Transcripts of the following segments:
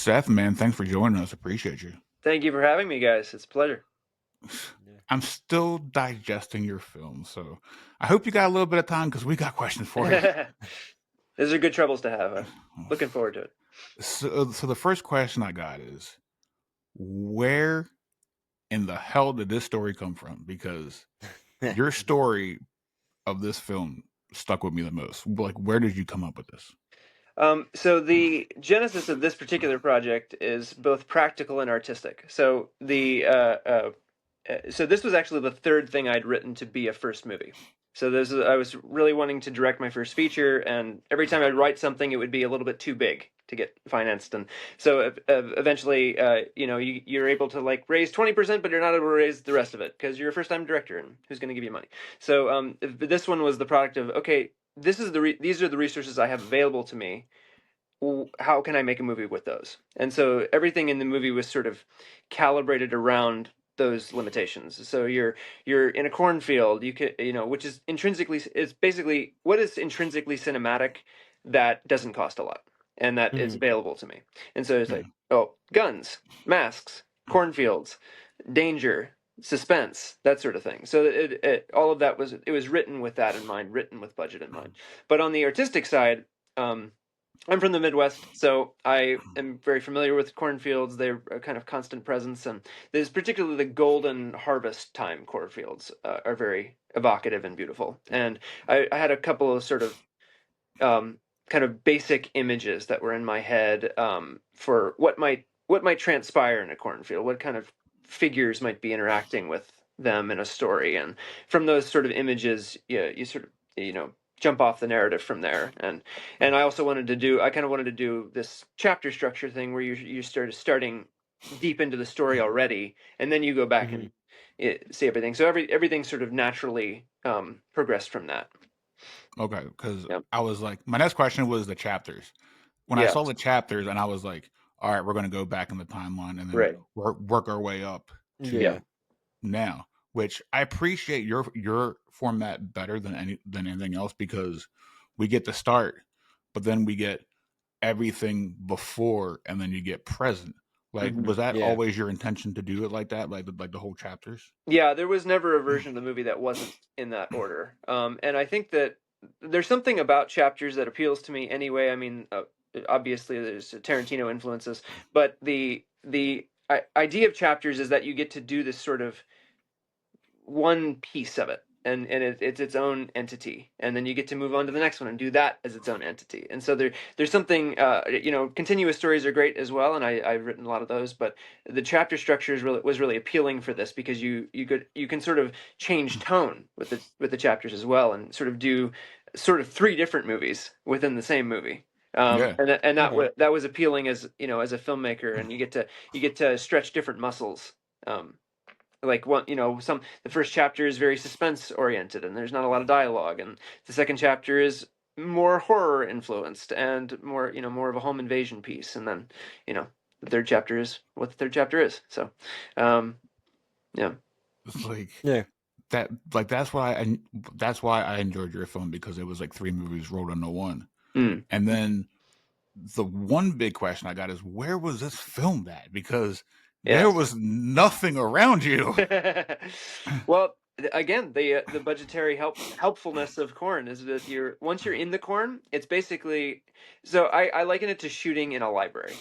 Seth, man, thanks for joining us. Appreciate you. Thank you for having me, guys. It's a pleasure. Yeah. I'm still digesting your film, so I hope you got a little bit of time because we got questions for you. These are good troubles to have. I'm looking forward to it. So the first question I got is, where in the hell did this story come from? Because your story of this film stuck with me the most. Like, where did you come up with this? So the genesis of this particular project is both practical and artistic. So this was actually the third thing I'd written to be a first movie. So I was really wanting to direct my first feature, and every time I'd write something, it would be a little bit too big to get financed. And so eventually, you're able to like raise 20%, but you're not able to raise the rest of it because you're a first-time director, and who's going to give you money? So this one was the product of, okay, these are the resources I have available to me. How can I make a movie with those? And so everything in the movie was sort of calibrated around those limitations. So you're in a cornfield, which is it's basically what is intrinsically cinematic that doesn't cost a lot and that is available to me. And so it's like, oh, guns, masks, cornfields, danger, suspense, that sort of thing. So all of that was written with that in mind, written with budget in mind. But on the artistic side, I'm from the Midwest, so I am very familiar with cornfields. They're a kind of constant presence, and there's particularly the golden harvest time cornfields are very evocative and beautiful. And I had a couple of sort of kind of basic images that were in my head for what might transpire in a cornfield, what kind of figures might be interacting with them in a story, and from those sort of images, you sort of jump off the narrative from there. And I also wanted to do this chapter structure thing where you starting deep into the story already, and then you go back and see everything. So everything sort of naturally progressed from that. Okay, because Yep. I was like, my next question was the chapters. When I Yeah. saw the chapters, and I was like, all right, we're going to go back in the timeline and then Right. work our way up to Yeah. now. Which I appreciate your format better than anything else because we get the start, but then we get everything before, and then you get present. Like, was that Yeah. always your intention to do it like that, like the whole chapters? Yeah, there was never a version of the movie that wasn't in that order. And I think that there's something about chapters that appeals to me anyway. I mean, obviously there's Tarantino influences, but the idea of chapters is that you get to do this sort of one piece of it, and it's its own entity, and then you get to move on to the next one and do that as its own entity. And so there's something, continuous stories are great as well, and I've written a lot of those, but the chapter structure was really appealing for this because you can sort of change tone with the chapters as well, and sort of do sort of three different movies within the same movie. Yeah. And that was appealing as as a filmmaker, and you get to stretch different muscles. Like the first chapter is very suspense oriented and there's not a lot of dialogue, and the second chapter is more horror influenced and more of a home invasion piece, and then the third chapter is what the third chapter is. So yeah. It's like Yeah. that's why I enjoyed your film, because it was like three movies rolled into one. Mm. And then the one big question I got is, where was this filmed at? Because there Yes. was nothing around you. Well, again, the budgetary helpfulness of corn is that once you're in the corn, it's basically, so I liken it to shooting in a library.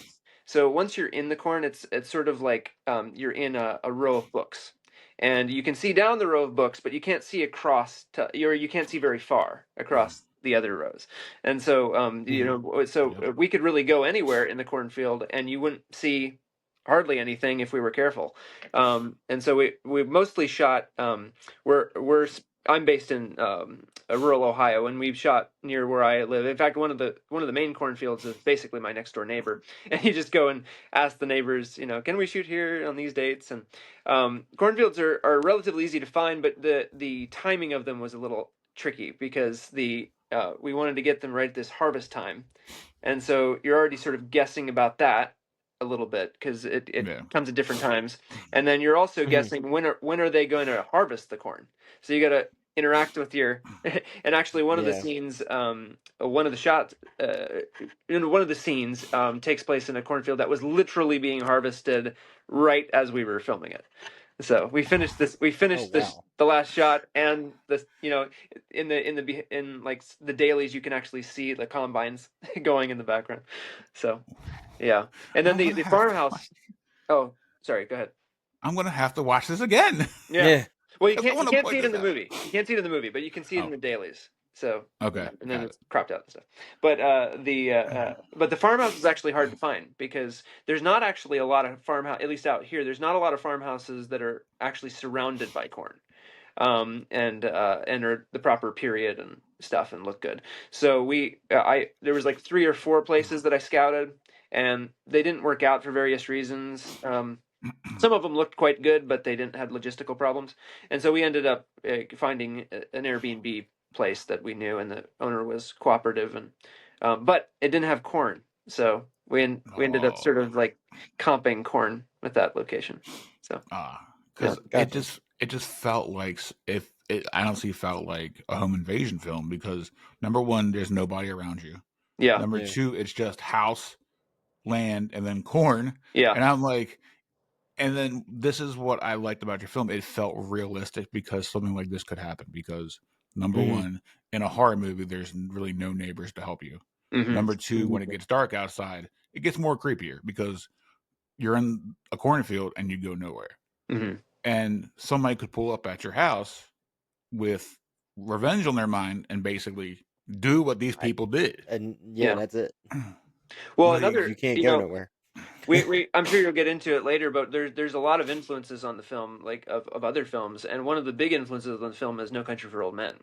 So once you're in the corn, it's sort of like you're in a row of books, and you can see down the row of books, but you can't see across you can't see very far across the other rows. And so Yep. we could really go anywhere in the cornfield, and you wouldn't see hardly anything if we were careful. And so we mostly shot. We're I'm based in rural Ohio, and we've shot near where I live. In fact, one of the main cornfields is basically my next door neighbor, and you just go and ask the neighbors, can we shoot here on these dates? And cornfields are relatively easy to find, but the timing of them was a little tricky because we wanted to get them right at this harvest time, and so you're already sort of guessing about that a little bit because it Yeah. comes at different times, and then you're also guessing when are they going to harvest the corn. So you gotta interact with your and actually one of the Yeah. scenes one of the shots in one of the scenes takes place in a cornfield that was literally being harvested right as we were filming it. So we finished this. We Oh finished this wow. the last shot, and the in like the dailies, you can actually see the combines going in the background. So yeah, and then I'm gonna the have to farmhouse. Oh, sorry. Go ahead. I'm gonna have to watch this again Yeah. Yeah. Well, because I you want to can't point see it in this the out. movie. You can't see it in the movie, but you can see it in Oh, the dailies. So okay, yeah, and then got it's cropped out and stuff. But but the farmhouse is actually hard to find because there's not actually a lot of farmhouse, at least out here. There's not a lot of farmhouses that are actually surrounded by corn, and are the proper period and stuff and look good. So I there was like 3 or 4 places that I scouted, and they didn't work out for various reasons. Some of them looked quite good, but they didn't have logistical problems, and so we ended up finding an Airbnb place that we knew, and the owner was cooperative, and but it didn't have corn, so we ended up oh, sort of like comping corn with that location. So yeah, because Gotcha. it just felt like if it I honestly felt like a home invasion film because number one, there's nobody around you. yeah, Number Yeah. two, it's just house, land, and then corn. yeah, And I'm like, and then this is what I liked about your film. It felt realistic because something like this could happen. Because number Hmm. one, in a horror movie, there's really no neighbors to help you. hmm Number two, when it gets dark outside, it gets more creepier because you're in a cornfield and you go nowhere. hmm And somebody could pull up at your house with revenge on their mind and basically do what these I people did. and yeah, yeah. that's it. Well, Like, You another, can't go nowhere. we I'm sure you'll get into it later, but there's a lot of influences on the film, like of other films, and one of the big influences on the film is No Country for Old Men,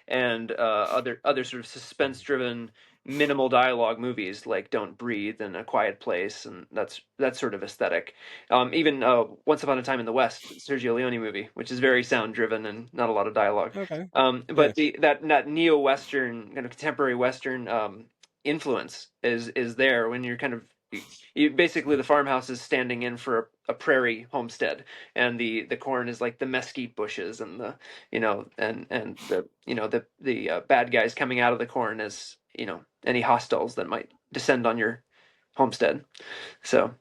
and other sort of suspense driven minimal dialogue movies like Don't Breathe and A Quiet Place, and that's that sort of aesthetic. Even Once Upon a Time in the West, Sergio Leone movie, which is very sound driven and not a lot of dialogue. Okay. Yeah. But that neo western kind of contemporary western influence is there when you're kind of basically the farmhouse is standing in for a prairie homestead, and the corn is like the mesquite bushes, and the and the bad guys coming out of the corn as any hostiles that might descend on your homestead. So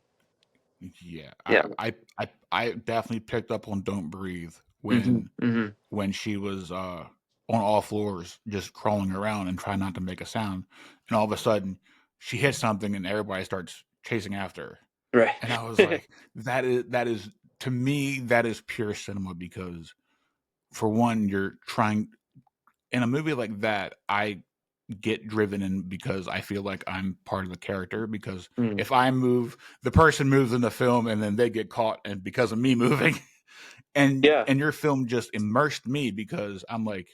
yeah, yeah. I definitely picked up on "Don't Breathe" Hmm hmm when she was on all floors, just crawling around and trying not to make a sound, and all of a sudden she hits something and everybody starts chasing after her, Right. and I was like, that is to me that is pure cinema because for one, you're trying in a movie like that. I get driven in because I feel like I'm part of the character because Mm. if I move, the person moves in the film and then they get caught and because of me moving. Yeah. And your film just immersed me because I'm like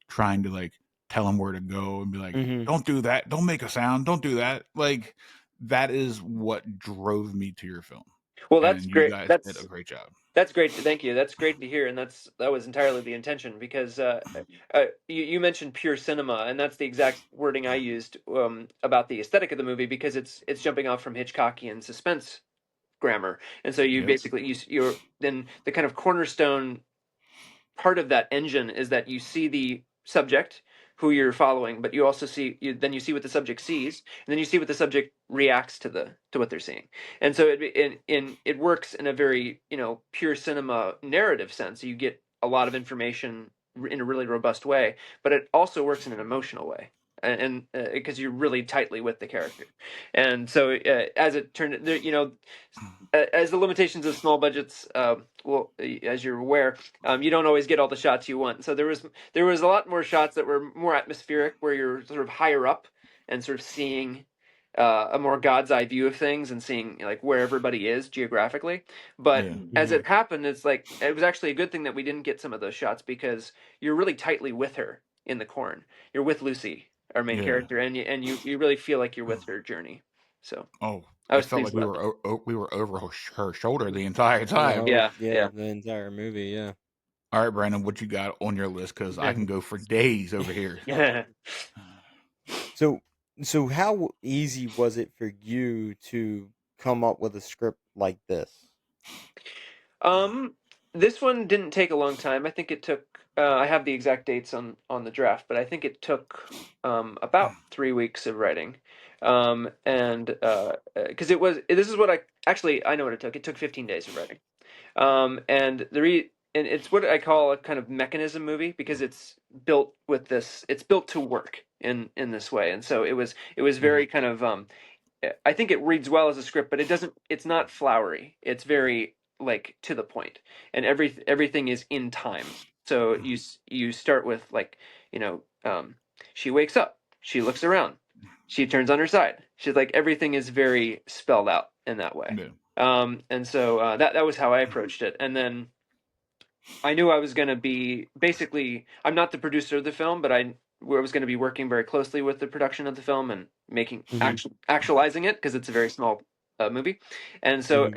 trying to like tell them where to go and be like, Hmm. don't do that, don't make a sound, don't do that. Like that is what drove me to your film. Well, that's And you great. guys did a great job. That's great. Thank you. That's great to hear, and that was entirely the intention because you mentioned pure cinema, and that's the exact wording I used about the aesthetic of the movie because it's jumping off from Hitchcockian suspense grammar, and so you Yep. basically you're then the kind of cornerstone part of that engine is that you see the subject who you're following, but you also then you see what the subject sees, and then you see what the subject reacts to what they're seeing, and so it works in a very pure cinema narrative sense. You get a lot of information in a really robust way, but it also works in an emotional way. And because you're really tightly with the character, and so as it turned, as the limitations of small budgets, well, as you're aware, you don't always get all the shots you want. So there was a lot more shots that were more atmospheric, where you're sort of higher up and sort of seeing a more God's eye view of things and seeing like where everybody is geographically. But Yeah. as Hmm. it happened, it's like it was actually a good thing that we didn't get some of those shots because you're really tightly with her in the corn. You're with Lucy, our main Yeah. character, and you really feel like you're with her journey. So Oh, I it was felt pleased like about that. we were over her shoulder the entire The time. whole Yeah, yeah, yeah. the entire movie. Yeah. All right, Brandon, what you got on your list? Because I can go for days over here. So so how easy was it for you to come up with a script like this? Um, This one didn't take a long time. I think it took. I have the exact dates on the draft, but I think it took about 3 weeks of writing, and because it was. This is what I know what it took. It took 15 days of writing, and it's what I call a kind of mechanism movie because it's built with this. It's built to work in this way, and so it was very kind of. I think it reads well as a script, but it doesn't. It's not flowery. It's very like to the point, and everything is in time. So you start with like she wakes up, she looks around, she turns on her side. She's like everything is very spelled out in that way. And so that was how I approached it, and then I knew I was going to be basically. I'm not the producer of the film, but I was going to be working very closely with the production of the film and making actualizing it because it's a very small movie, and so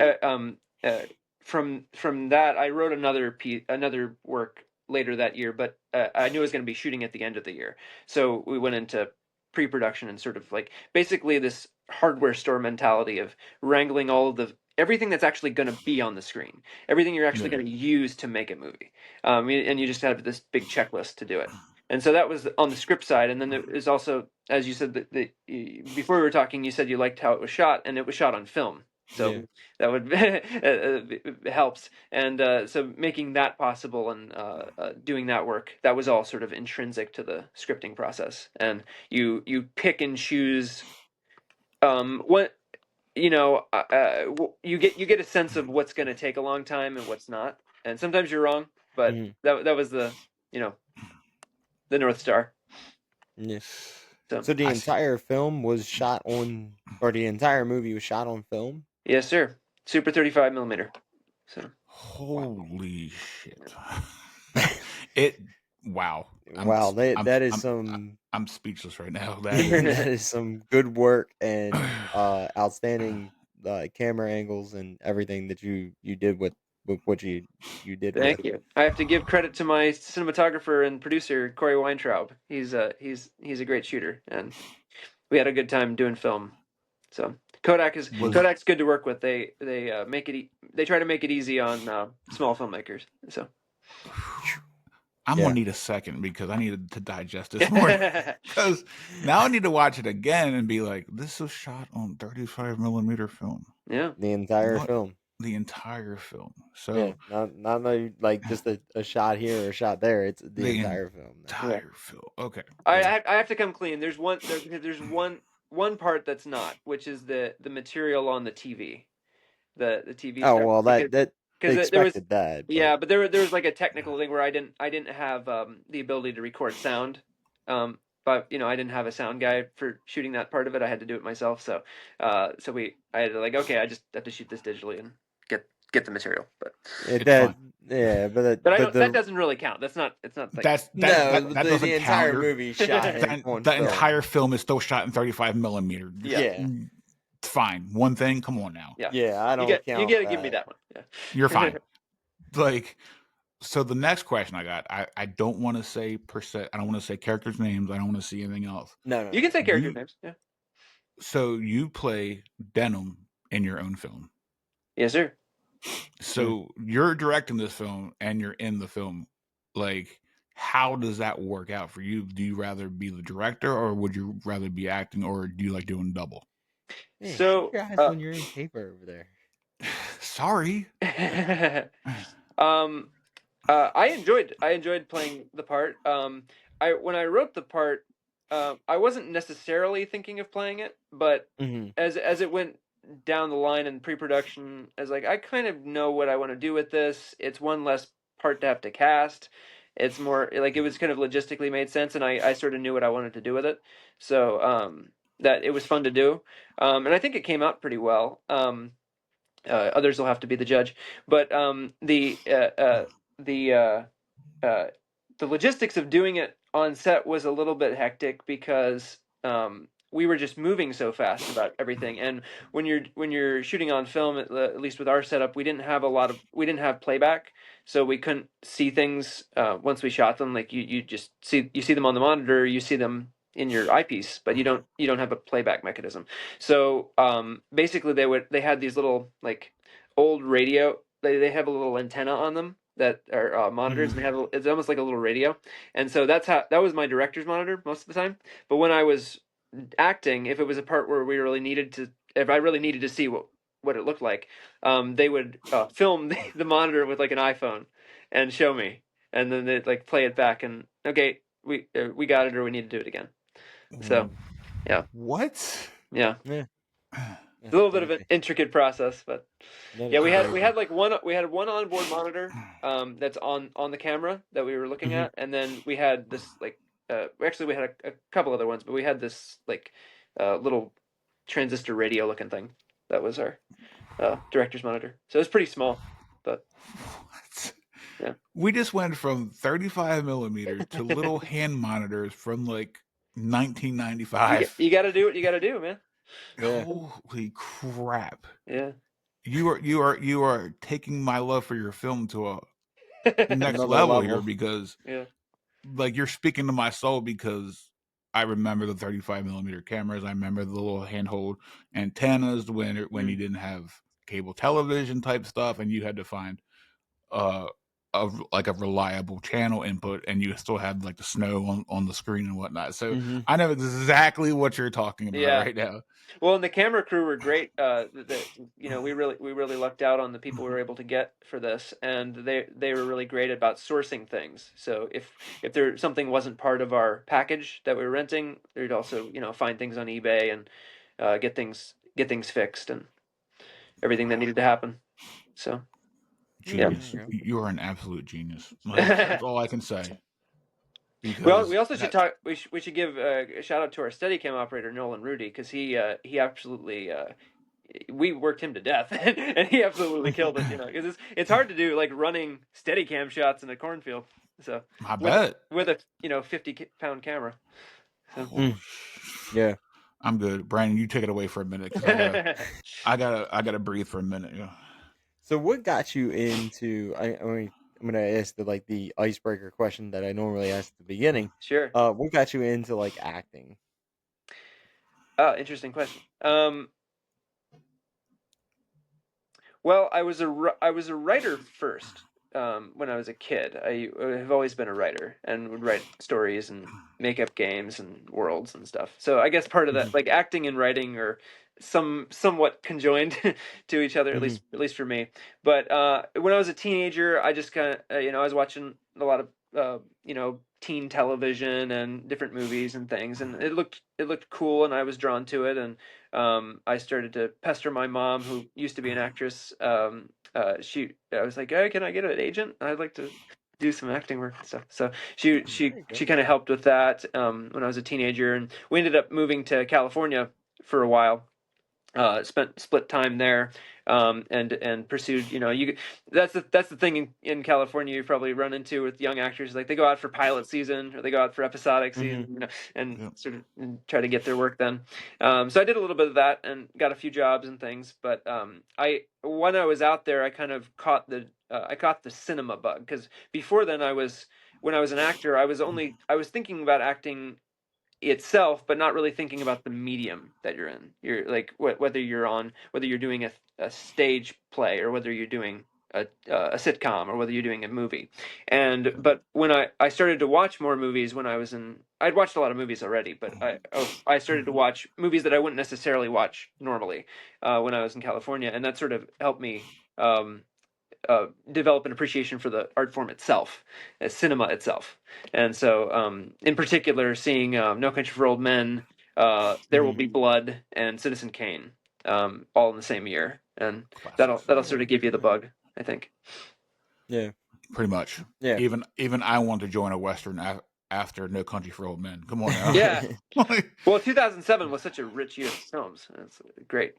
from that I wrote another work later that year, but I knew I was going to be shooting at the end of the year, so we went into pre-production and sort of like basically this hardware store mentality of wrangling all of the everything that's actually going to be on the screen, everything you're actually going to use to make a movie, and you just have this big checklist to do it. And so that was on the script side, and then there is also, as you said, before we were talking, you said you liked how it was shot, and it was shot on film, so that would helps. And so making that possible and doing that work, that was all sort of intrinsic to the scripting process, and you pick and choose what you get a sense of what's going to take a long time and what's not, and sometimes you're wrong, but that was the the North Star. Yeah. So the entire film was shot on, or the entire movie was shot on film? Yes, sir. Super 35 millimeter. So. Holy shit! Wow. Wow, that is some. I'm speechless right now. That is some good work and outstanding camera angles and everything that you did with what you did. Thank you. I have to give credit to my cinematographer and producer Corey Weintraub. He's a great shooter, and we had a good time doing film. So Kodak's good to work with. They make it. They try to make it easy on small filmmakers. So. I'm gonna need a second because I needed to digest this more. Because now I need to watch it again and be like, "This was shot on 35 millimeter film." Yeah, the entire film. The entire film. So not like just a shot here or a shot there. It's the entire film. Entire film. Okay. I have to come clean. There's one part that's not, which is the material on the TV. The TV. Oh well, that. Because there was that. But. Yeah, but there was like a technical thing where I didn't have the ability to record sound, but I didn't have a sound guy for shooting that part of it. I had to do it myself. So I had to I just have to shoot this digitally and get the material. But that doesn't really count. That's not. It's not. Like, that doesn't the entire movie shot. The entire film is still shot in 35 millimeter. Yeah. Fine. One thing. Come on now. Yeah. I don't count. You gotta give me that one. Yeah. You're fine. So the next question I got, I don't want to say I don't want to say characters' names. I don't want to see anything else. No. You can say character names. Yeah. So you play Denim in your own film. Yes, sir. So you're directing this film and you're in the film. Like, how does that work out for you? Do you rather be the director or would you rather be acting, or do you like doing double? Hey, so your eyes when you're in paper over there. Sorry. I enjoyed playing the part. When I wrote the part, I wasn't necessarily thinking of playing it, but as it went down the line in pre-production, I was like, I kind of know what I want to do with this. It's one less part to have to cast. It's more like it was kind of logistically made sense, and I sort of knew what I wanted to do with it. So that it was fun to do, and I think it came out pretty well. Others will have to be the judge, but the logistics of doing it on set was a little bit hectic because we were just moving so fast about everything, and when you're shooting on film, at least with our setup, we didn't have playback, so we couldn't see things once we shot them. Like you just see them on the monitor, you see them in your eyepiece, but you don't have a playback mechanism. So basically they had these little like old radio. They have a little antenna on them that are monitors, and it's almost like a little radio. And so that was my director's monitor most of the time. But when I was acting, if it was a part where if I really needed to see what it looked like, they would film the monitor with like an iPhone and show me, and then they'd like play it back and okay, we got it, or we need to do it again. So yeah, What? yeah. Yeah. It's a little bit of an intricate process, but That yeah, is we had crazy. like one onboard monitor that's on the camera that we were looking at, and then we had this like actually we had a couple other ones, but we had this like little transistor radio looking thing that was our director's monitor. So it was pretty small, but What? yeah. We just went from 35 millimeters to little hand monitors from like 1995. You got to do what you got to do, man. Yeah. Holy crap! Yeah. You are taking my love for your film to a next Another level here level. because Yeah. like you're speaking to my soul because I remember the 35 millimeter cameras. I remember the little handhold antennas when you didn't have cable television type stuff and you had to find uh like a reliable channel input and you still had like the snow on the screen and whatnot. So I know exactly what you're talking about Yeah. right now. Well, and the camera crew were great. We really lucked out on the people we were able to get for this, and they were really great about sourcing things. So if something wasn't part of our package that we were renting, they'd also find things on eBay and get things fixed and everything that needed to happen. So Genius. Yeah. You are an absolute genius. Like that's all I can say. Well, Because we also should talk. We should give a shout out to our Steadicam operator Nolan Rudy because he absolutely we worked him to death and he absolutely killed it. Because it's hard to do like running Steadicam shots in a cornfield. So I bet with a 50-pound camera. So. Yeah. I'm good. Brandon, you take it away for a minute because I gotta breathe for a minute. Yeah. So what got you into? I'm gonna ask the icebreaker question that I normally ask at the beginning. Sure. What got you into like acting? Oh, interesting question. Well, I was a writer first. When I was a kid, I have always been a writer and would write stories and make up games and worlds and stuff. So I guess part of that, like acting and writing, are somewhat conjoined to each other, at least for me. But when I was a teenager, I just kind of I was watching a lot of teen television and different movies and things, and it looked cool, and I was drawn to it, and I started to pester my mom, who used to be an actress. I was like, hey, can I get an agent? I'd like to do some acting work and stuff. So she kind of helped with that when I was a teenager, and we ended up moving to California for a while. Split time there, and pursued. That's the thing in California you probably run into with young actors. Like they go out for pilot season or they go out for episodic season, and sort of try to get their work done. So I did a little bit of that and got a few jobs and things. But when I was out there, I kind of caught the cinema bug because before then when I was an actor, I was thinking about acting itself, but not really thinking about the medium that you're in. You're like whether you're doing a stage play or whether you're doing a sitcom or whether you're doing a movie. But when I started to watch more movies when I'd watched a lot of movies already, but I started to watch movies that I wouldn't necessarily watch normally when I was in California, and that sort of helped me develop an appreciation for the art form itself, as cinema itself. And so, in particular, seeing No Country for Old Men, There Will Be Blood, and Citizen Kane, all in the same year, and that'll sort of give you the bug, I think. Yeah, pretty much. Yeah. Even I want to join a western after No Country for Old Men. Come on now. Yeah. Well, 2007 was such a rich year of films. It's great.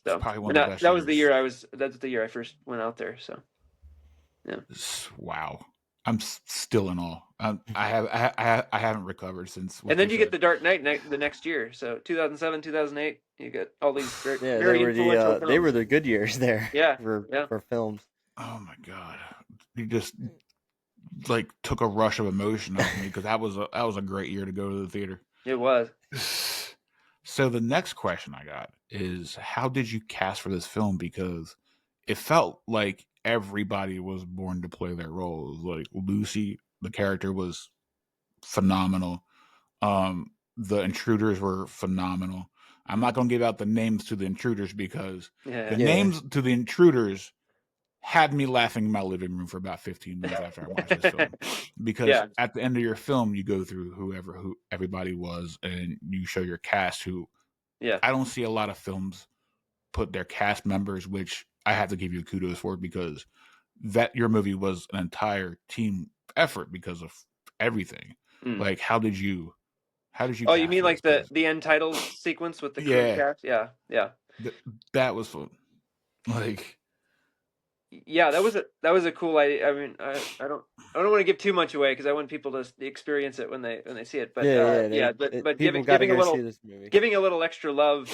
So probably one of the best. Was the year That's the year I first went out there. So, yeah. Wow. I'm still in awe. I haven't recovered since. And then you get The Dark Knight the next year. So 2007, 2008, you get all these very influential films. They were the good years there. Yeah. For films. Oh my god, you just like took a rush of emotion out of me because that was a great year to go to the theater. It was. So the next question I got is, how did you cast for this film? Because it felt like everybody was born to play their roles. Like Lucy, the character was phenomenal. The intruders were phenomenal. I'm not going to give out the names to the intruders because the Yeah. names to the intruders had me laughing in my living room for about 15 minutes after I watched this film. Because at the end of your film, you go through who everybody was, and you show your cast. Who I don't see a lot of films put their cast members, which I have to give you kudos for, because that your movie was an entire team effort because of everything. Like, how did you Oh, you cast mean for like this? the end titles sequence with the crew Yeah, cast? Yeah. that was fun. Like, Yeah, that was a cool idea. I mean, I don't want to give too much away because I want people to experience it when they see it. But but people got to giving a go see little this movie. giving a little extra love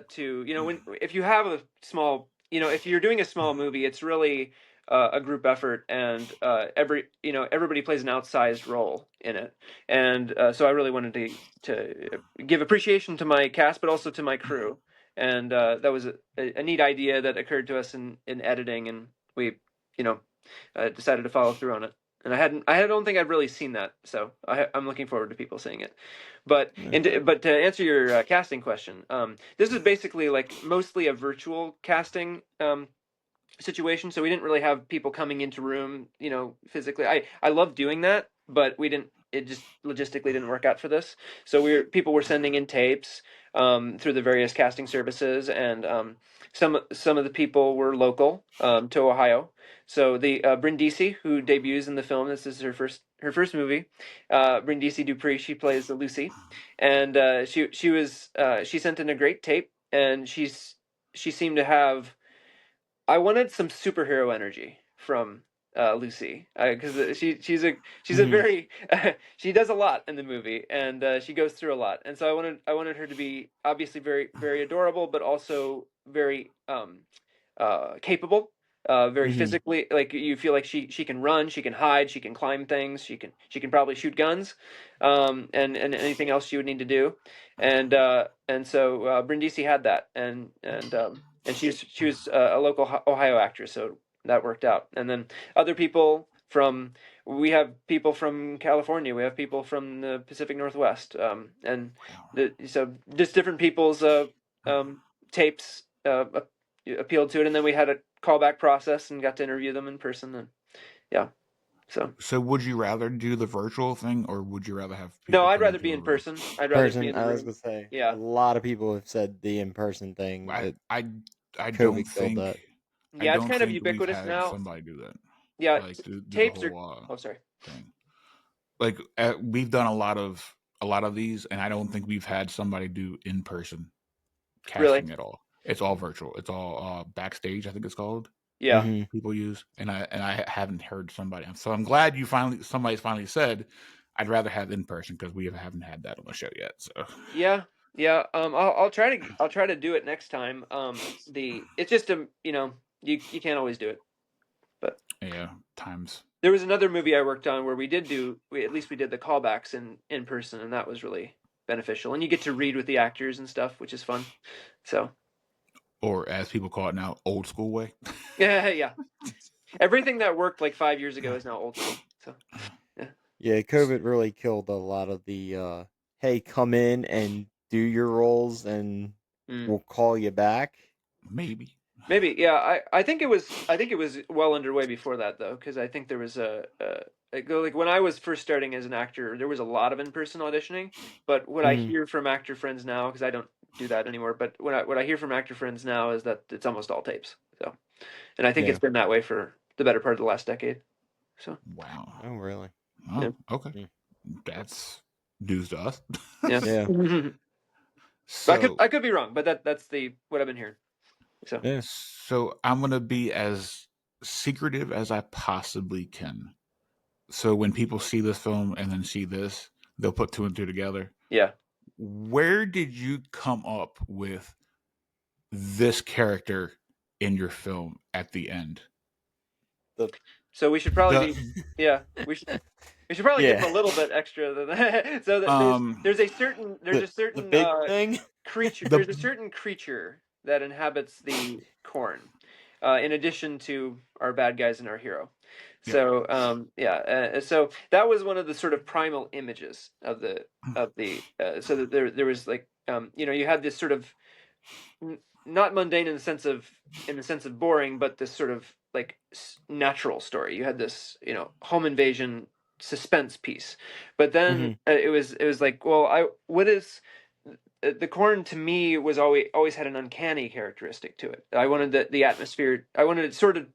to, you know, when if you have a small, you know, if you're doing a small movie, it's really a group effort, and everybody plays an outsized role in it, and so I really wanted to give appreciation to my cast, but also to my crew, and that was a neat idea that occurred to us in editing, and we, you know, decided to follow through on it. And I don't think I've really seen that, so I'm looking forward to people seeing it. But but to answer your casting question, this is basically like mostly a virtual casting situation. So we didn't really have people coming into room, you know, physically. I love doing that, but we didn't. It just logistically didn't work out for this. So people were sending in tapes through the various casting services, and some of the people were local to Ohio. So the Brindisi, who debuts in the film, this is her first movie. Brindisi Dupree, she plays Lucy, and she sent in a great tape, and she seemed to have. I wanted some superhero energy from Lucy, because she's a very she does a lot in the movie, and she goes through a lot, and so I wanted her to be obviously very very adorable, but also very capable, very physically, like you feel like she can run, she can hide, she can climb things, she can probably shoot guns, and anything else she would need to do, and so Brindisi had that, and she was a local Ohio actress, so that worked out. And then other people we have people from California, we have people from the Pacific Northwest, and so just different people's tapes appealed to it, and then we had a callback process and got to interview them in person, and yeah. So would you rather do the virtual thing, or would you rather have no, people I'd come rather into be a in room? person. I'd rather be in the I was room. gonna say, Yeah. a lot of people have said the in-person thing. I That I I don't COVID killed think that. I Yeah, it's don't kind of think we've ubiquitous had now. somebody do that. Yeah, Like do the tapes are. whole Oh, sorry. thing. Like we've done a lot of these, and I don't think we've had somebody do in person Really? casting at all. It's all virtual. It's all backstage, I think it's called. Yeah. People use, and I haven't heard somebody. So I'm glad somebody's finally said I'd rather have in person, because we haven't had that on the show yet. So Yeah. Yeah. I'll try to do it next time. It's just you can't always do it, but yeah, times. there was another movie I worked on where we at least we did the callbacks in person, and that was really beneficial. And you get to read with the actors and stuff, which is fun. So Or as people call it now, old school way. yeah. Everything that worked like 5 years ago is now old school. So yeah. Yeah, COVID really killed a lot of the hey, come in and do your roles and we'll call you back. Maybe. Yeah. I think it was well underway before that, though, because I think there was like when I was first starting as an actor, there was a lot of in-person auditioning. But what I hear from actor friends now, because I don't do that anymore, but what I hear from actor friends now is that it's almost all tapes. So, and I think it's been that way for the better part of the last decade. So Wow. Oh, really? Oh, yeah. okay. That's news to us. Yeah. So I could be wrong, but that's what I've been hearing. So Yeah. So I'm gonna be as secretive as I possibly can. So when people see this film and then see this, they'll put two and two together. yeah. Where did you come up with this character in your film at the end? So we should probably we should probably give a little bit extra than that. So there's a certain the big thing. creature. There's a certain creature that inhabits the corn. in addition to our bad guys and our hero. Yeah. So so that was one of the sort of primal images of the so that there was like you had this sort of not mundane in the sense of boring, but this sort of like natural story. You had this home invasion suspense piece, but then it was like, well, what is the Corn to me was always had an uncanny characteristic to it. I wanted the atmosphere. I wanted it sort of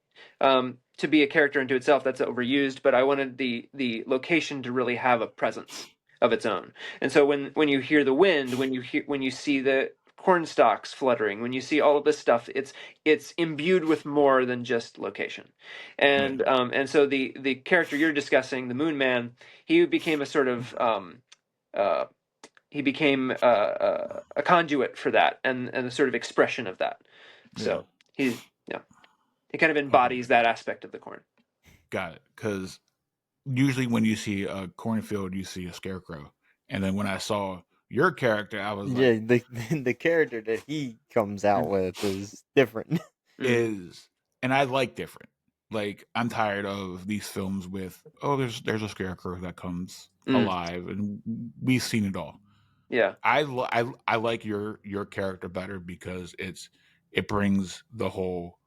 to be a character unto itself. That's overused, but I wanted the location to really have a presence of its own. And so when you hear the wind, when you see the corn stalks fluttering, when you see all of this stuff, it's imbued with more than just location. And so the character you're discussing, the Moon Man, he became a sort of uh, he became a conduit for that and a sort of expression of that. So he kind of embodies that aspect of the corn. Got it. Because usually when you see a cornfield, you see a scarecrow, and then when I saw your character, I was like, the character that he comes out with is different. and I like different. Like, I'm tired of these films with, oh, there's a scarecrow that comes alive, and we've seen it all. Yeah, I like your character better because it brings the whole,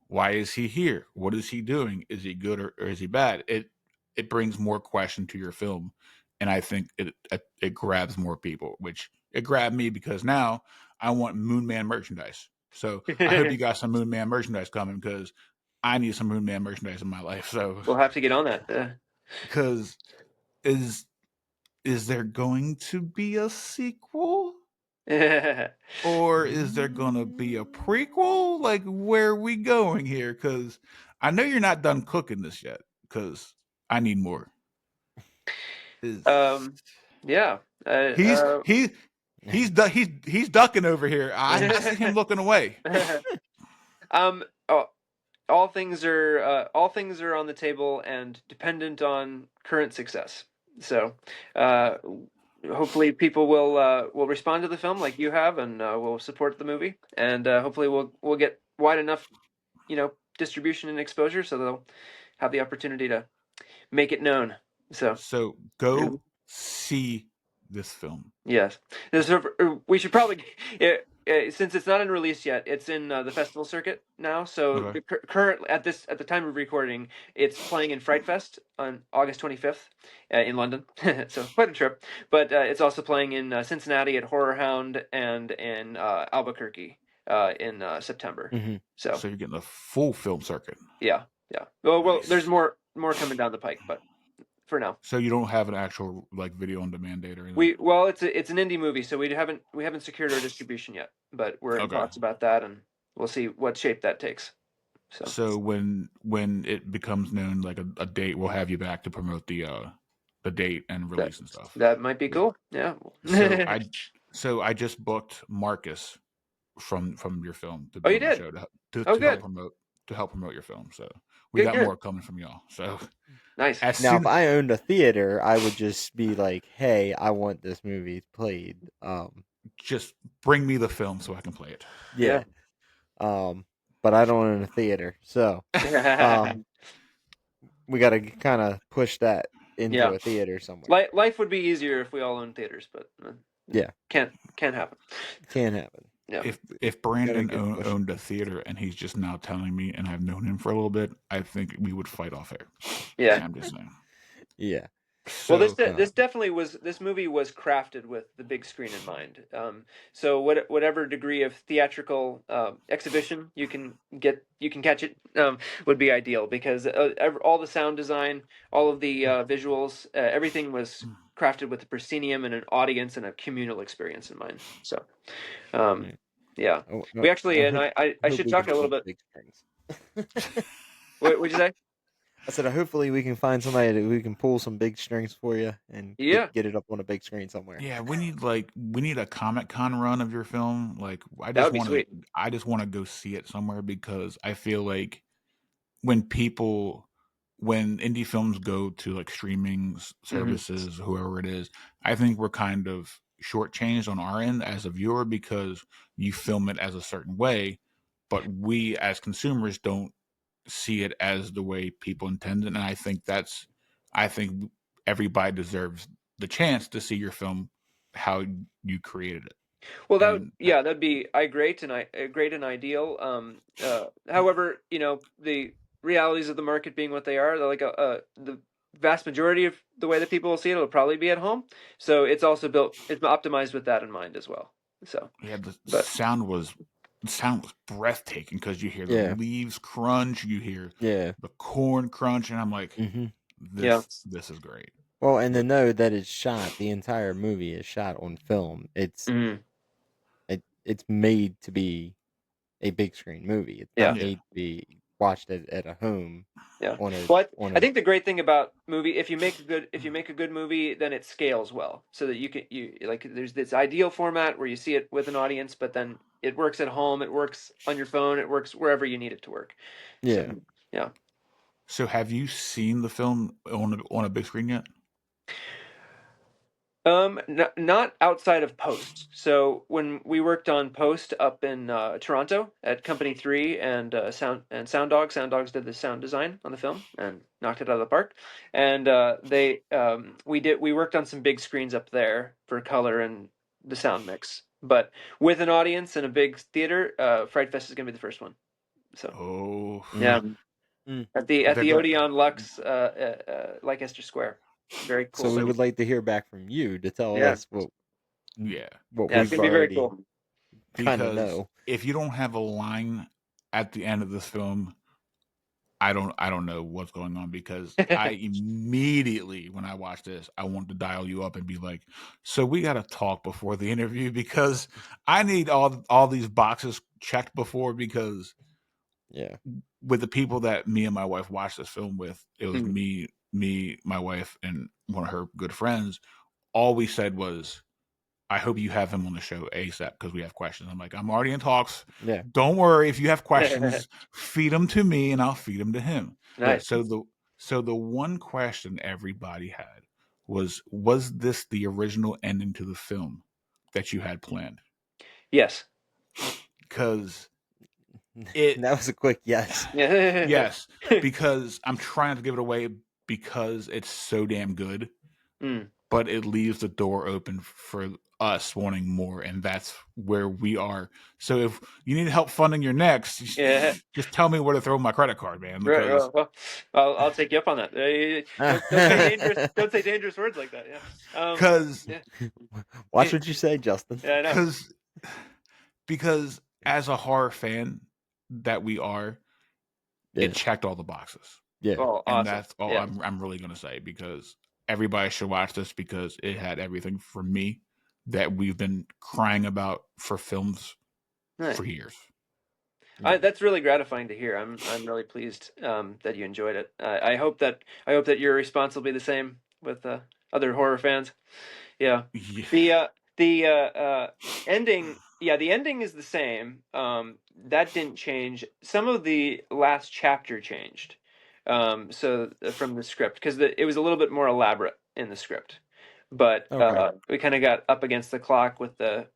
why is he here? What is he doing? Is he good or is he bad? It brings more question to your film, and I think it grabs more people, which it grabbed me because now I want Moon Man merchandise. So I hope you got some Moon Man merchandise coming because I need some Moon Man merchandise in my life. So we'll have to get on that. because is there going to be a sequel? Or is there going to be a prequel? Like, where are we going here? Because I know you're not done cooking this yet, because I need more. Yeah. He's ducking over here. I see him looking away. All things are on the table and dependent on current success. So hopefully people will respond to the film like you have, and will support the movie, and hopefully we'll get wide enough distribution and exposure so they'll have the opportunity to make it known. So go see this film. yes, we should probably since it's not in release yet, it's in the festival circuit now. So Okay. current at the time of recording, it's playing in Fright Fest on August 25th in London. So quite a trip. But it's also playing in Cincinnati at Horror Hound and in Albuquerque in September. So you're getting a full film circuit. Yeah. Well, Nice. there's more coming down the pike, but for now. So you don't have an actual like video on demand date or anything? It's an indie movie, so we haven't secured our distribution yet, but we're in talks about that, and we'll see what shape that takes. So when it becomes known, like a date, we'll have you back to promote the date and release and stuff. That might be cool. Yeah. So I just booked Marcus from your film to be on the show to help promote your film. So we got more coming from y'all. So nice. Now, if I owned a theater, I would just be like, "Hey, I want this movie played." Just bring me the film so I can play it. Yeah. But I don't own a theater, so we got to kind of push that into a theater somewhere. Life would be easier if we all owned theaters, but can't happen. Can't happen. Yeah. If Brandon owned a theater and he's just now telling me, and I've known him for a little bit, I think we would fight off air. Yeah, I'm just saying. Yeah. So, well, this movie was crafted with the big screen in mind. So whatever degree of theatrical exhibition you can catch it would be ideal, because all the sound design, all of the visuals, everything was crafted with a proscenium and an audience and a communal experience in mind. So, yeah, we actually, and I should talk a little bit. What would you say? I said, hopefully we can find somebody who can pull some big strings for you and get it up on a big screen somewhere. Yeah, we need a Comic-Con run of your film. Like, I just want to go see it somewhere, because I feel like when indie films go to like streaming services, whoever it is, I think we're kind of shortchanged on our end as a viewer, because you film it as a certain way, but we as consumers don't see it as the way people intended, and I think everybody deserves the chance to see your film how you created it. Well, And that'd be great and ideal. However, the realities of the market being what they are, like the vast majority of the way that people will see it will probably be at home. So it's also it's optimized with that in mind as well. So yeah, the but sound was breathtaking because you hear the Yeah. leaves crunch, you hear Yeah. the corn crunch, and I'm like, Mm-hmm. yeah, this is great. Well, and to But know that it's shot, the entire movie is shot on film. mhm, It's made to be a big screen movie. It's yeah. not yeah, made to be watched at a home Yeah. on a Well, on I a think the great thing about if you make a good movie, then it scales well, so that there's this ideal format where you see it with an audience, but then it works at home, it works on your phone, it works wherever you need it to work. So yeah. yeah. So have you seen the film on a big screen yet? Not outside of post. So when we worked on post up in Toronto at Company 3 and Sound Dogs did the sound design on the film and knocked it out of the park. And we worked on some big screens up there for color and the sound mix. But with an audience in a big theater, Fright Fest is going to be the first one. So Oh, yeah, Mm. Mm. at the they're going. Odeon Lux, Leicester Square. Very So cool. we So would like to hear back from you to tell Yeah, us yeah, what yeah, it's we've gonna be very already cool. kind of because know. if you don't have a line at the end of this film, I don't know what's going on because I immediately when I watched this, I wanted to dial you up and be like, so we got to talk before the interview because I need all these boxes checked before because Yeah. with the people that me and my wife watched this film with, it was Mhm. me, my wife, and one of her good friends. All we said was, I hope you have him on the show ASAP because we have questions. I'm like, I'm already in talks. Yeah. Don't worry. If you have questions, feed them to me and I'll feed them to him. Nice. So the one question everybody had was this the original ending to the film that you had planned? Yes. Because it That was a quick yes. yes, because I'm trying to give it away because it's so damn good, Mm. but it leaves the door open for us wanting more, and that's where we are. So if you need help funding your next, Yeah. just tell me where to throw my credit card, man. Right. Because Well, I'll take you up on that. Don't say dangerous. Don't say dangerous words like that. Yeah. because Yeah. Watch what you say, Justin. Yeah. I know. because because as a horror fan that we are, Yeah. it checked all the boxes. Yeah. Oh, And awesome. that's all Yeah. I'm really gonna say because everybody should watch this because it had everything for me that we've been crying about for films Nice. for years. That's really gratifying to hear. I'm really pleased that you enjoyed it. I hope that your response will be the same with other horror fans. Yeah. Yeah. The ending, yeah, the ending is the same. That didn't change. Some of the last chapter changed. So from the script, because it was a little bit more elaborate in the script, but Okay. we kind of got up against the clock with the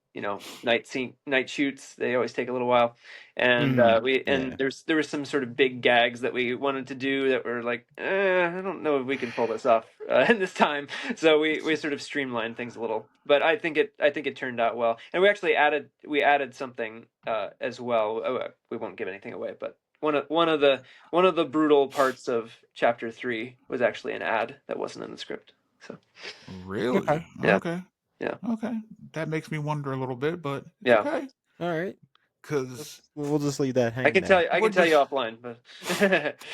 night shoots. They always take a little while, and Yeah. there was some sort of big gags that we wanted to do that were like, I don't know if we can pull this off in this time. So we sort of streamlined things a little, but I think it turned out well, and we added something as well. We won't give anything away, but one of the brutal parts of chapter 3 was actually an ad that wasn't in the script. So Okay. Really? yeah, Okay. yeah, Okay. That makes me wonder a little bit, but it's yeah. okay. All right. Cause We'll just leave that I hang can tell there. you, I we're can tell you just offline, but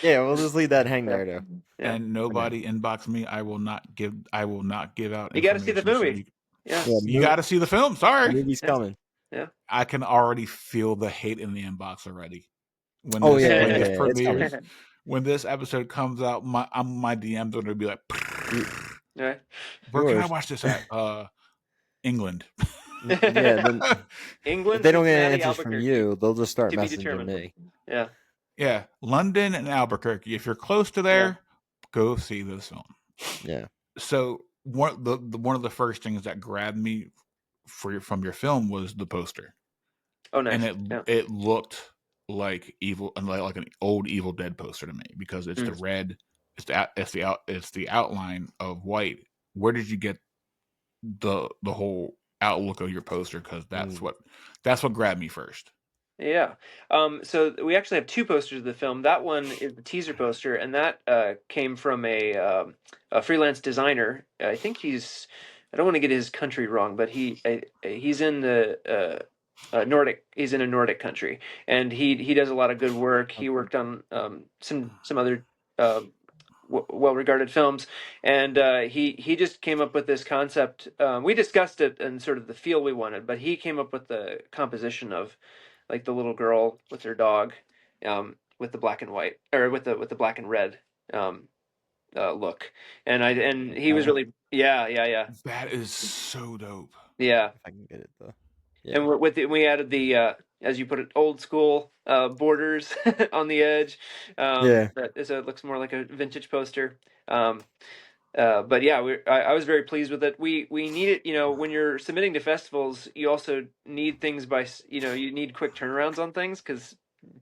Yeah, we'll just leave that hang yeah, there, though. yeah. and For now. nobody inbox me. I will not give out You got to see the information. So movie. Yeah, Yeah, you got to see the film. the Sorry, movie's yeah, coming. yeah. I can already feel the hate in the inbox already. Oh yeah, When this it's coming. premieres, when this episode comes out, my DMs are gonna be like, You, Right. where can I yours. watch this at? England. Yeah. Then if England, they don't get Cincinnati, answers from Albuquerque, you, they'll just start to be messaging determined. me. Yeah, Yeah, London and Albuquerque. If you're close to yeah. there, go see this film. Yeah. So one of the first things that grabbed me from your film was the poster, Oh, and nice. Yeah. it looked like evil and like an old Evil Dead poster to me because it's the Mm. red, it's the outline of white. Where did you get the whole outlook of your poster? Because Mm. that's what grabbed me first. Yeah. So we actually have two posters of the film. That one is the teaser poster, and that came from a freelance designer. I think I don't want to get his country wrong, but he's in the Nordic. He's in a Nordic country, and he does a lot of good work. He Okay. worked on some other uh, well-regarded films, and he just came up with this concept. We discussed it and sort of the feel we wanted, but he came up with the composition of like the little girl with her dog, with the black and white or with the black and red look, and he was Okay. really yeah That is so dope. yeah, If I can get it though. and Yeah. we added the as you put it, old school borders on the edge, Yeah. so it looks more like a vintage poster. Um, but yeah, I was very pleased with it. We need it, when you're submitting to festivals, you also need things you need quick turnarounds on things because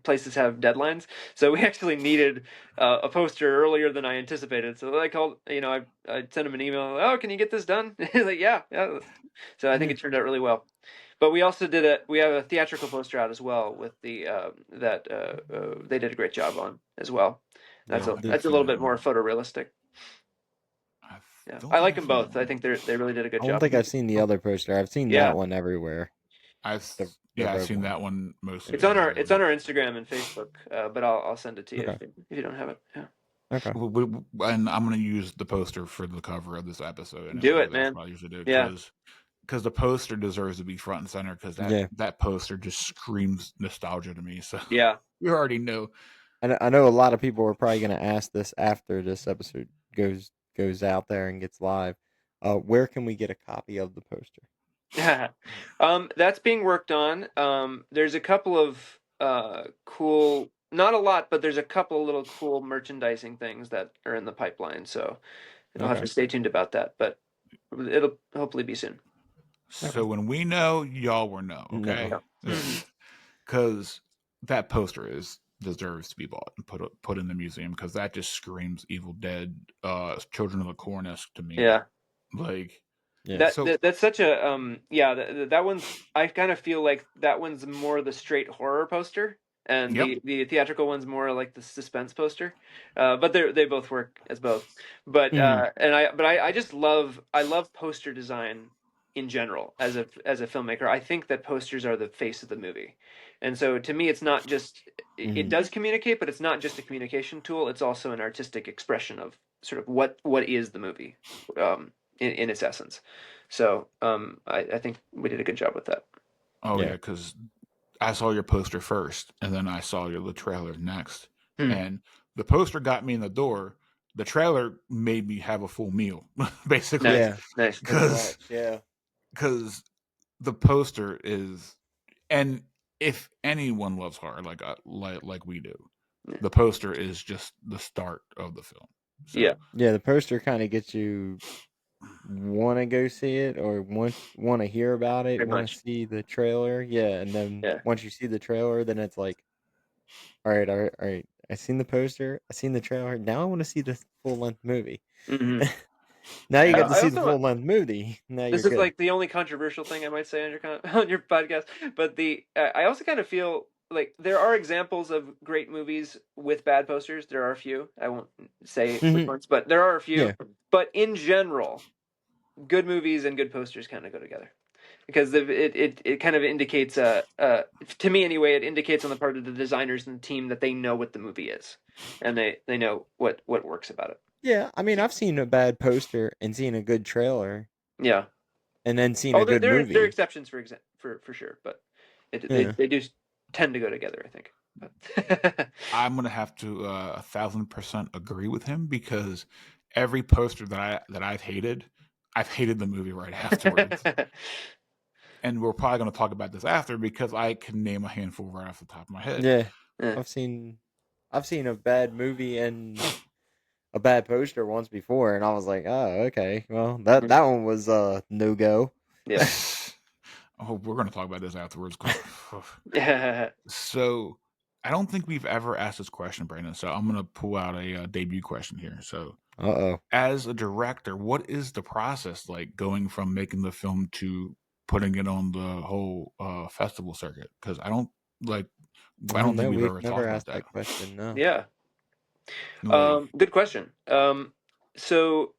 places have deadlines. So we actually needed a poster earlier than I anticipated. So I called, I sent him an email. Oh, can you get this done? He's like, yeah, yeah. So I think Yeah. it turned out really well. But we also we have a theatrical poster out as well with that they did a great job on as well. I Yeah. That's don't a think I've that's a seen little that bit one. more photorealistic. I Yeah, don't I think like I've them seen that both. I one. think they really did a good I don't job. think I've seen the other poster. I've seen that Yeah, one everywhere. The I've red seen one. that one mostly it's on our everywhere. it's on our Instagram and Facebook. But I'll send it to you Okay. if you don't have it. Yeah, Okay. And I'm gonna use the poster for the cover of this episode anyway do because it, that's man. what I usually do. Yeah, Because the poster deserves to be front and center because Yeah. that poster just screams nostalgia to me. So yeah. you already know. I know a lot of people are probably going to ask this after this episode goes out there and gets live. Where can we get a copy of the poster? That's being worked on. There's a couple of cool, not a lot, but there's a couple of little cool merchandising things that are in the pipeline. So you'll have Okay. to stay tuned about that. But it'll hopefully be soon. Okay. So when we know, y'all will know. No. Okay, Yeah. Mhm. because that poster deserves to be bought and put in the museum because that just screams Evil Dead, Children of the Corn esque to me. Yeah. Like Yeah. That's such a yeah, that one's, I kind of feel like that one's more the straight horror poster, and yep. the theatrical one's more like the suspense poster. But they both work as both. But Hmm. I just I love poster design in general as a filmmaker. I think that posters are the face of the movie. And so to me it's not just, it Hmm. does communicate, but it's not just a communication tool, it's also an artistic expression of sort of what is the movie. In its essence. So I think we did a good job with that. Oh yeah, Yeah. because I saw your poster first, and then I saw the trailer next, Hmm. and the poster got me in the door. The trailer made me have a full meal, basically, Nice, Yeah. nice. Pretty because much. Yeah. the poster is, and if anyone loves horror like we do, the poster is just the start of the film. Yeah, So Yeah. The poster kind of gets you want to go see it or want to hear about it, pretty want to much. see the trailer. Yeah. And then Yeah. once you see the trailer, then it's like, all right, all right, all right. I seen the poster. I seen the trailer. Now I want to see the full length movie. Hmm. Now you get to I see the also, full length movie. Now you're this is good. like the only controversial thing I might say on your on your podcast, but I also kind of feel like there are examples of great movies with bad posters. There are a few. I won't say which Hmm. ones, but there are a few. Yeah. But in general, good movies and good posters kind of go together. Because it kind of indicates to me anyway, it indicates on the part of the designers and the team that they know what the movie is, and they know what works about it. Yeah. I mean, I've seen a bad poster and seen a good trailer Yeah. and then seen Oh, a good there are movie. exceptions for sure, but Yeah. they do tend to go together, I think. But I'm gonna have to 1,000% agree with him because every poster that I've hated the movie right afterwards. And we're probably going to talk about this after because I can name a handful right off the top of my head. Yeah. Yeah. I've seen a bad movie and a bad poster once before, and I was like, oh, okay. Well, that one was no go. Yeah. Oh, we're going to talk about this afterwards. Yeah. So I don't think we've ever asked this question, Brandon. So I'm gonna pull out a debut question here. So, Uh-oh. as a director, what is the process like going from making the film to putting it on the whole festival circuit? Because I I don't don't think know. we've We've ever never talked about asked that. that question. No. Yeah. Like, Good question. So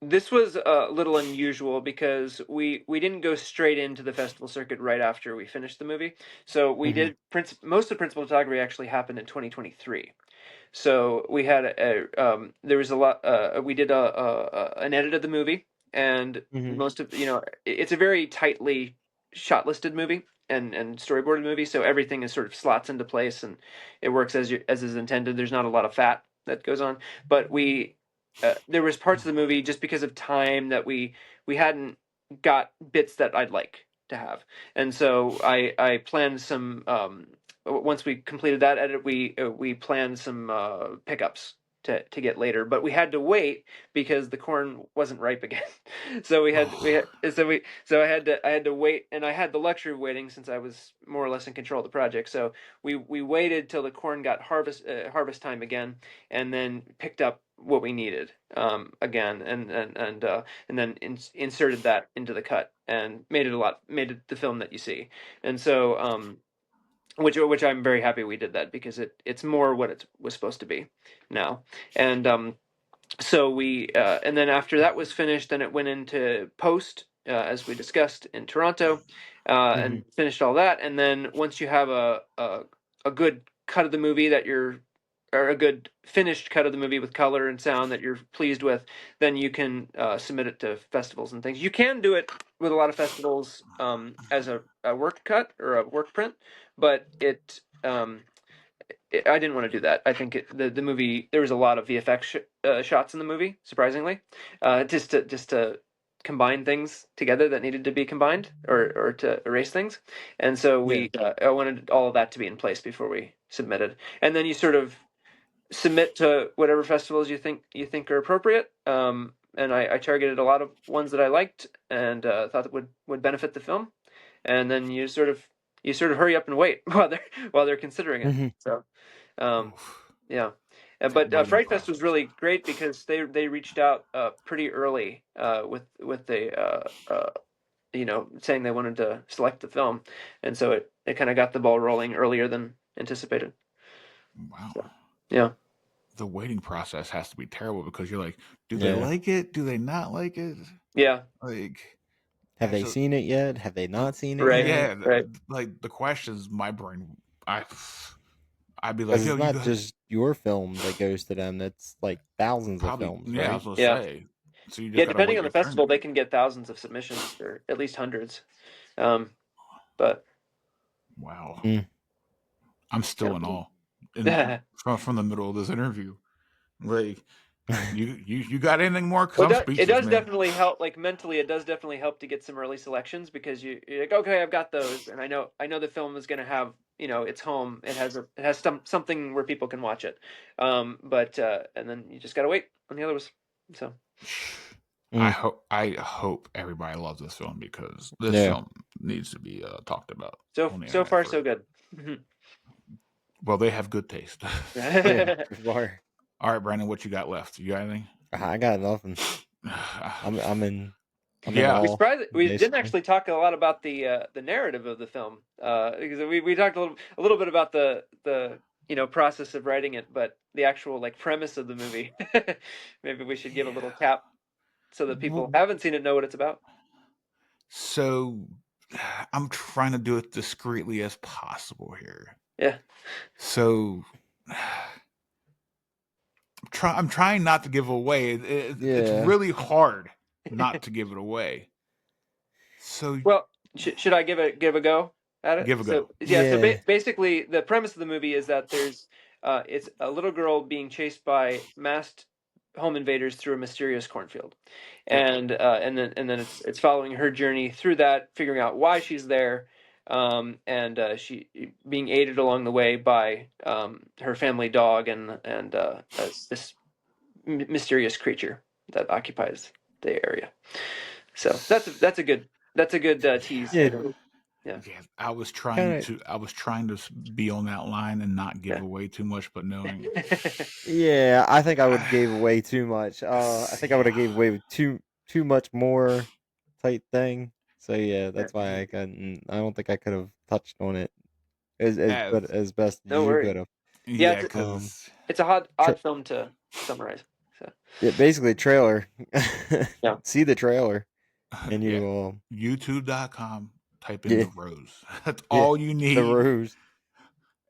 this was a little unusual because we didn't go straight into the festival circuit right after we finished the movie. So we Mhm. did most of the principal photography actually happened in 2023. So we had there was a lot. We did an edit of the movie, and Mhm. most of it's a very tightly shot listed movie and storyboarded movie. So everything is sort of slots into place, and it works as is intended. There's not a lot of fat that goes on, but there was parts of the movie just because of time that we hadn't got bits that I'd like to have, and so I planned some once we completed that edit, we planned some pickups to get later, but we had to wait because the corn wasn't ripe again. So I had to wait, and I had the luxury of waiting since I was more or less in control of the project. So we waited till the corn got harvest time again, and then picked up what we needed again, and then inserted that into the cut and made it the film that you see. And so which I'm very happy we did that because it's more what it was supposed to be now. And so and then after that was finished, then it went into post, as we discussed in Toronto, and Mhm. finished all that. And then once you have a good cut of the movie or a good finished cut of the movie with color and sound that you're pleased with, then you can submit it to festivals and things. You can do it with a lot of festivals as a work cut or a work print, but I didn't want to do that. I think the movie, there was a lot of VFX shots in the movie, surprisingly, just to combine things together that needed to be combined or to erase things, and so Yeah. I wanted all of that to be in place before we submitted, and then you sort of submit to whatever festivals you think are appropriate. And I targeted a lot of ones that I liked and thought that would benefit the film, and then you sort of hurry up and wait while they're considering it. Mhm. So um, oof, yeah. that But waiting Fright Fest was process. really great because they reached out pretty early with the saying they wanted to select the film, and so it kind of got the ball rolling earlier than anticipated. Wow. So yeah, The waiting process has to be terrible because you're like, do they Yeah. like it? Do they not like it? yeah, Like, Have that's they a seen it yet? Have they not seen it right, yet? yeah. right. Like the questions, my brain, I I'd be like, Because yo, it's you not got just your film that goes to them. That's like thousands of probably films, yeah. I was right? gonna Yeah, say, so you just yeah. gotta Depending wait on the your turn festival, they then. can get thousands of submissions or at least hundreds. Um, but Wow, Mm. I'm still in awe. And yeah. from the middle of this interview, like you got anything more? Because Well, I'm it speechless, does man. definitely help. Like mentally, it does definitely help to get some early selections because you're like, okay, I've got those, and I know the film is going to have its home. It has something where people can watch it. But and then you just gotta wait on the others. So Mm. I hope everybody loves this film because this Yeah. film needs to be talked about so on the so internet far for. so good. Well, they have good taste. Yeah. For sure. All right, Brandon, what you got left? You got anything? I got nothing. I'm I'm in I'm in Yeah, We awe, surprised we didn't basically. actually talk a lot about the narrative of the film because we talked a little bit about the process of writing it, but the actual like premise of the movie maybe we should give a little yeah. cap so that people Well, who haven't seen it know what it's about. so I'm trying to do it discreetly as possible here. Yeah. So I'm trying not to give away. It's Yeah. really hard not to give it away. So Well, should I give a go at it? give a So go. yeah, so Yeah. basically the premise of the movie is that it's a little girl being chased by masked home invaders through a mysterious cornfield, Yep. and then it's following her journey through that, figuring out why she's there, and she being aided along the way by her family dog and this mysterious creature that occupies the area. So that's a good tease, I Yeah. think. Yeah. I was trying to be on that line and not give Yeah. away too much, but knowing. Yeah, I think I would gave away too much. I think I would have gave away too much more type thing. So yeah, that's why I couldn't. I don't think I could have touched on it As as best as No you worries. could have. Yeah, yeah, because it's a odd Tra- film to summarize. So yeah, basically trailer. Yeah. See the trailer, and yeah, you YouTube.com. Type in yeah the Rose. That's yeah all you the need, ruse.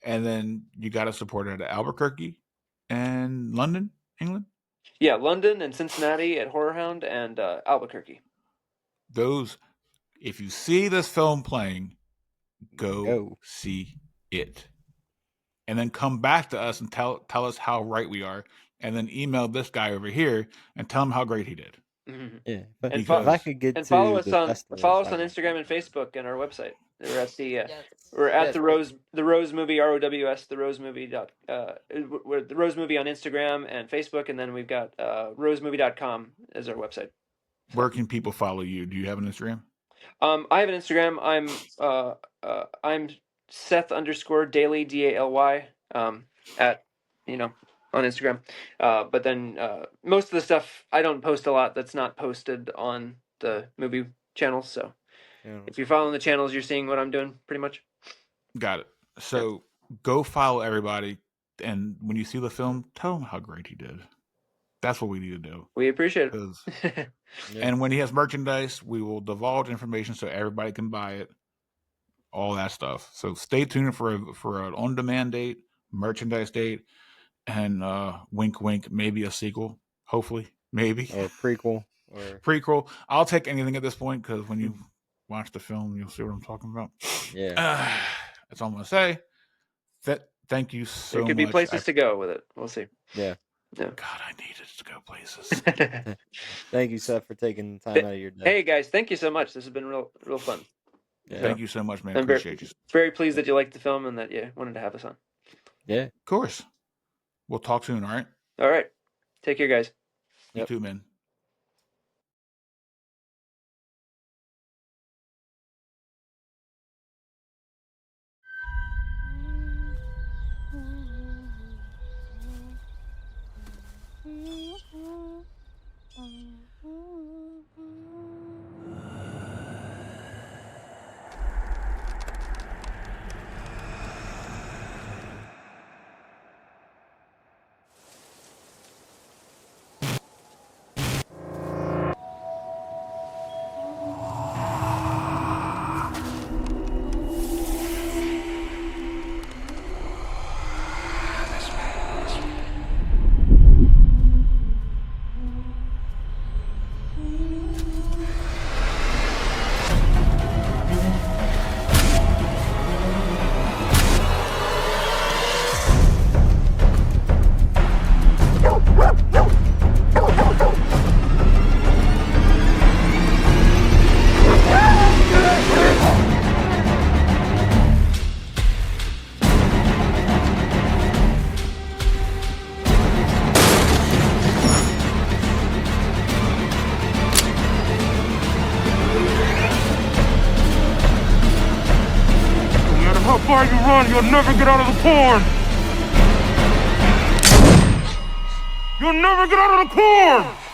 and then you got to support it at Albuquerque and London, England. yeah, London and Cincinnati at Horror Hound and Albuquerque. Those, if you see this film playing, go Go. see it, and then come back to us and tell us how right we are, and then email this guy over here and tell him how great he did. Mm-hmm. Yeah, but And if I Because could get and follow to us the on festivals, I would Instagram and Facebook and our website. We're at the Yes. we're at Yes, the Rose Movie ROWS the Rose Movie we're the Rose Movie on Instagram and Facebook, and then we've got rosemovie.com as our website. where can people follow you? Do you have an Instagram? I have an Instagram. I'm Seth _ Daly DALY at on Instagram. But then most of the stuff I don't post a lot that's not posted on the movie channels. So if you're following the channels, you're seeing what I'm doing pretty much. Got it. So go follow everybody, and when you see the film, tell him how great he did. That's what we need to do. We appreciate it. And when he has merchandise, we will divulge information so everybody can buy it. All that stuff. So stay tuned for an on-demand date, merchandise date, and wink, wink, maybe a sequel. Hopefully, maybe or prequel or prequel. I'll take anything at this point because when you watch the film, you'll see what I'm talking about. yeah. That's all I'm gonna say. Thank you so much. There could be places to go with it. We'll see. Yeah. Yeah. God, I needed to go places. Thank you, Seth, for taking time out of your day. Hey guys, thank you so much. This has been real fun. Yeah. Thank you so much, man. I'm Appreciate you. very pleased that you liked the film and that you wanted to have us on. Yeah. Of course. We'll talk soon, all right? All right. Take care, guys. You too, man. How far you run, you'll never get out of the corn! You'll never get out of the corn!